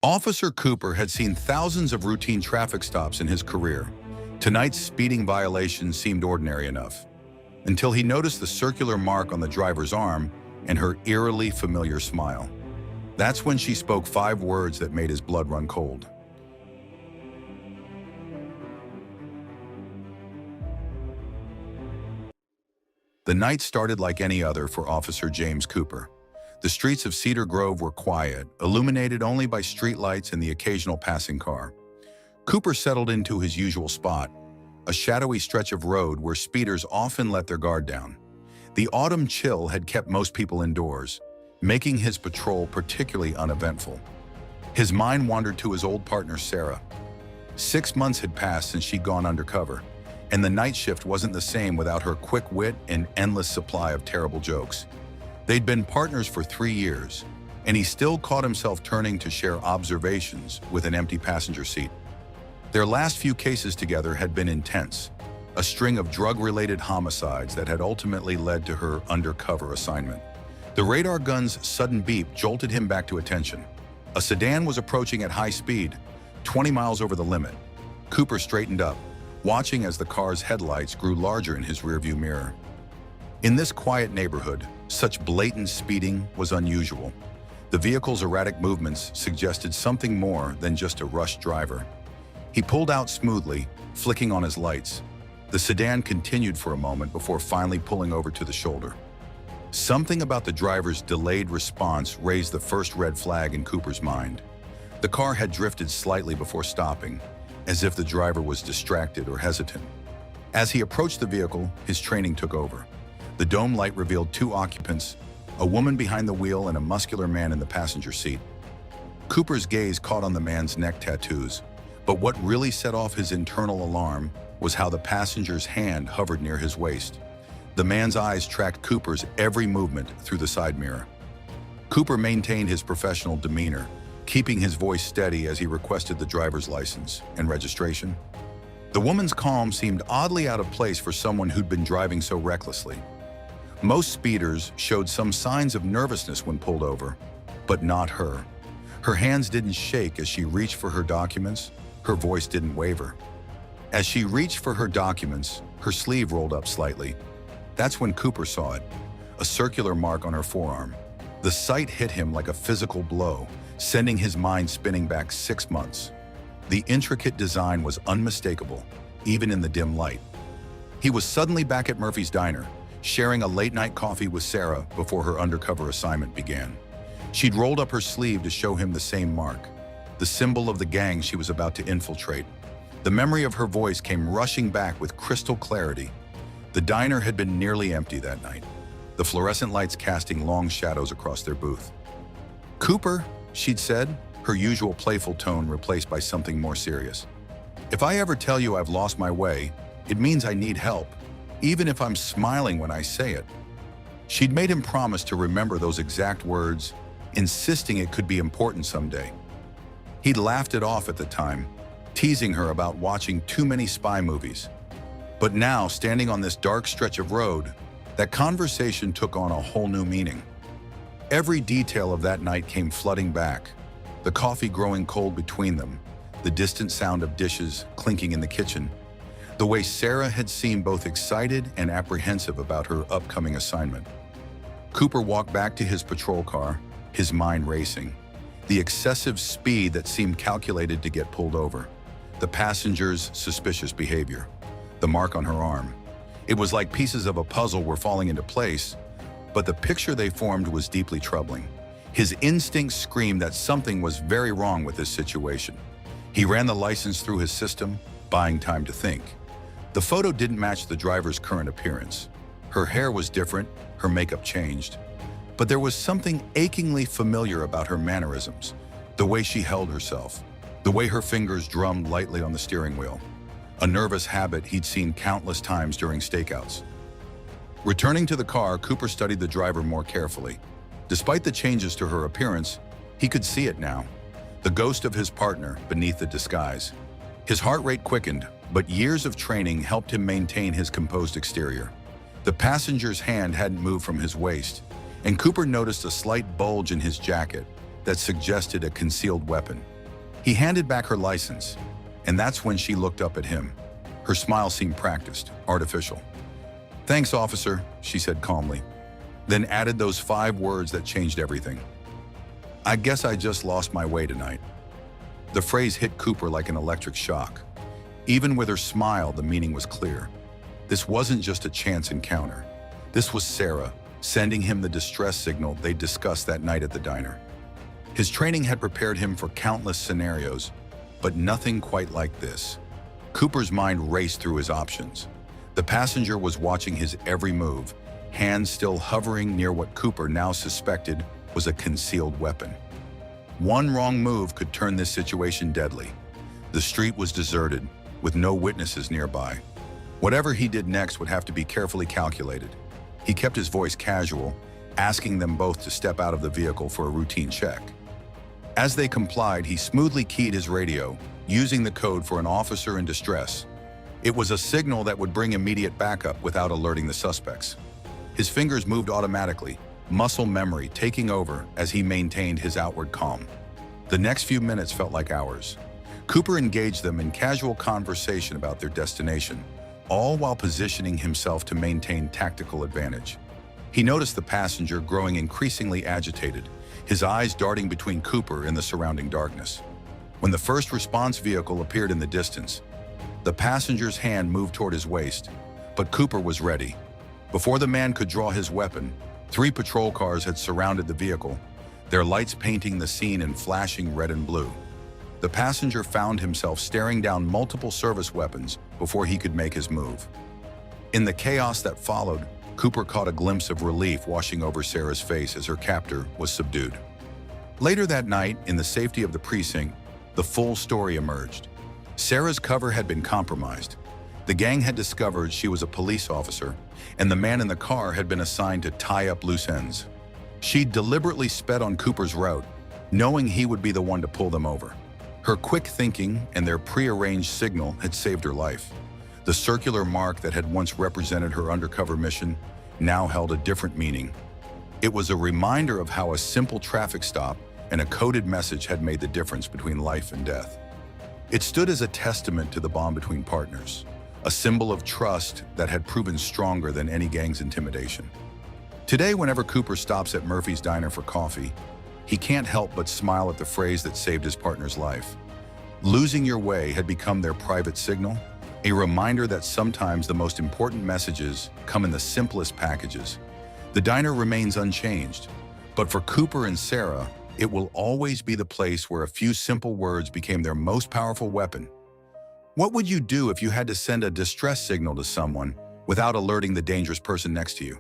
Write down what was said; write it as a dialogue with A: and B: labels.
A: Officer Cooper had seen thousands of routine traffic stops in his career. Tonight's speeding violation seemed ordinary enough, until he noticed the circular mark on the driver's arm and her eerily familiar smile. That's when she spoke 5 words that made his blood run cold. The night started like any other for Officer James Cooper. The streets of Cedar Grove were quiet, illuminated only by streetlights and the occasional passing car. Cooper settled into his usual spot, a shadowy stretch of road where speeders often let their guard down. The autumn chill had kept most people indoors, making his patrol particularly uneventful. His mind wandered to his old partner, Sarah. 6 months had passed since she'd gone undercover, and the night shift wasn't the same without her quick wit and endless supply of terrible jokes. They'd been partners for 3 years, and he still caught himself turning to share observations with an empty passenger seat. Their last few cases together had been intense, a string of drug-related homicides that had ultimately led to her undercover assignment. The radar gun's sudden beep jolted him back to attention. A sedan was approaching at high speed, 20 miles over the limit. Cooper straightened up, watching as the car's headlights grew larger in his rearview mirror. In this quiet neighborhood, such blatant speeding was unusual. The vehicle's erratic movements suggested something more than just a rushed driver. He pulled out smoothly, flicking on his lights. The sedan continued for a moment before finally pulling over to the shoulder. Something about the driver's delayed response raised the first red flag in Cooper's mind. The car had drifted slightly before stopping, as if the driver was distracted or hesitant. As he approached the vehicle, his training took over. The dome light revealed 2 occupants, a woman behind the wheel and a muscular man in the passenger seat. Cooper's gaze caught on the man's neck tattoos, but what really set off his internal alarm was how the passenger's hand hovered near his waist. The man's eyes tracked Cooper's every movement through the side mirror. Cooper maintained his professional demeanor, keeping his voice steady as he requested the driver's license and registration. The woman's calm seemed oddly out of place for someone who'd been driving so recklessly. Most speeders showed some signs of nervousness when pulled over, but not her. Her hands didn't shake as she reached for her documents. Her voice didn't waver. As she reached for her documents, her sleeve rolled up slightly. That's when Cooper saw it, a circular mark on her forearm. The sight hit him like a physical blow, sending his mind spinning back 6 months. The intricate design was unmistakable, even in the dim light. He was suddenly back at Murphy's Diner, sharing a late-night coffee with Sarah before her undercover assignment began. She'd rolled up her sleeve to show him the same mark, the symbol of the gang she was about to infiltrate. The memory of her voice came rushing back with crystal clarity. The diner had been nearly empty that night, the fluorescent lights casting long shadows across their booth. "Cooper," she'd said, her usual playful tone replaced by something more serious. "If I ever tell you I've lost my way, it means I need help, even if I'm smiling when I say it." She'd made him promise to remember those exact words, insisting it could be important someday. He'd laughed it off at the time, teasing her about watching too many spy movies. But now, standing on this dark stretch of road, that conversation took on a whole new meaning. Every detail of that night came flooding back, the coffee growing cold between them, the distant sound of dishes clinking in the kitchen, the way Sarah had seemed both excited and apprehensive about her upcoming assignment. Cooper walked back to his patrol car, his mind racing. The excessive speed that seemed calculated to get pulled over, the passenger's suspicious behavior, the mark on her arm. It was like pieces of a puzzle were falling into place, but the picture they formed was deeply troubling. His instincts screamed that something was very wrong with this situation. He ran the license through his system, buying time to think. The photo didn't match the driver's current appearance. Her hair was different, her makeup changed. But there was something achingly familiar about her mannerisms, the way she held herself, the way her fingers drummed lightly on the steering wheel, a nervous habit he'd seen countless times during stakeouts. Returning to the car, Cooper studied the driver more carefully. Despite the changes to her appearance, he could see it now, the ghost of his partner beneath the disguise. His heart rate quickened, but years of training helped him maintain his composed exterior. The passenger's hand hadn't moved from his waist, and Cooper noticed a slight bulge in his jacket that suggested a concealed weapon. He handed back her license, and that's when she looked up at him. Her smile seemed practiced, artificial. "Thanks, officer," she said calmly, then added those 5 words that changed everything. "I guess I just lost my way tonight." The phrase hit Cooper like an electric shock. Even with her smile, the meaning was clear. This wasn't just a chance encounter. This was Sarah, sending him the distress signal they discussed that night at the diner. His training had prepared him for countless scenarios, but nothing quite like this. Cooper's mind raced through his options. The passenger was watching his every move, hands still hovering near what Cooper now suspected was a concealed weapon. One wrong move could turn this situation deadly. The street was deserted, with no witnesses nearby. Whatever he did next would have to be carefully calculated. He kept his voice casual, asking them both to step out of the vehicle for a routine check. As they complied, he smoothly keyed his radio, using the code for an officer in distress. It was a signal that would bring immediate backup without alerting the suspects. His fingers moved automatically, muscle memory taking over as he maintained his outward calm. The next few minutes felt like hours. Cooper engaged them in casual conversation about their destination, all while positioning himself to maintain tactical advantage. He noticed the passenger growing increasingly agitated, his eyes darting between Cooper and the surrounding darkness. When the first response vehicle appeared in the distance, the passenger's hand moved toward his waist, but Cooper was ready. Before the man could draw his weapon, 3 patrol cars had surrounded the vehicle, their lights painting the scene in flashing red and blue. The passenger found himself staring down multiple service weapons before he could make his move. In the chaos that followed, Cooper caught a glimpse of relief washing over Sarah's face as her captor was subdued. Later that night, in the safety of the precinct, the full story emerged. Sarah's cover had been compromised. The gang had discovered she was a police officer, and the man in the car had been assigned to tie up loose ends. She deliberately sped on Cooper's route, knowing he would be the one to pull them over. Her quick thinking and their prearranged signal had saved her life. The circular mark that had once represented her undercover mission now held a different meaning. It was a reminder of how a simple traffic stop and a coded message had made the difference between life and death. It stood as a testament to the bond between partners, a symbol of trust that had proven stronger than any gang's intimidation. Today, whenever Cooper stops at Murphy's Diner for coffee, he can't help but smile at the phrase that saved his partner's life. Losing your way had become their private signal, a reminder that sometimes the most important messages come in the simplest packages. The diner remains unchanged, but for Cooper and Sarah, it will always be the place where a few simple words became their most powerful weapon. What would you do if you had to send a distress signal to someone without alerting the dangerous person next to you?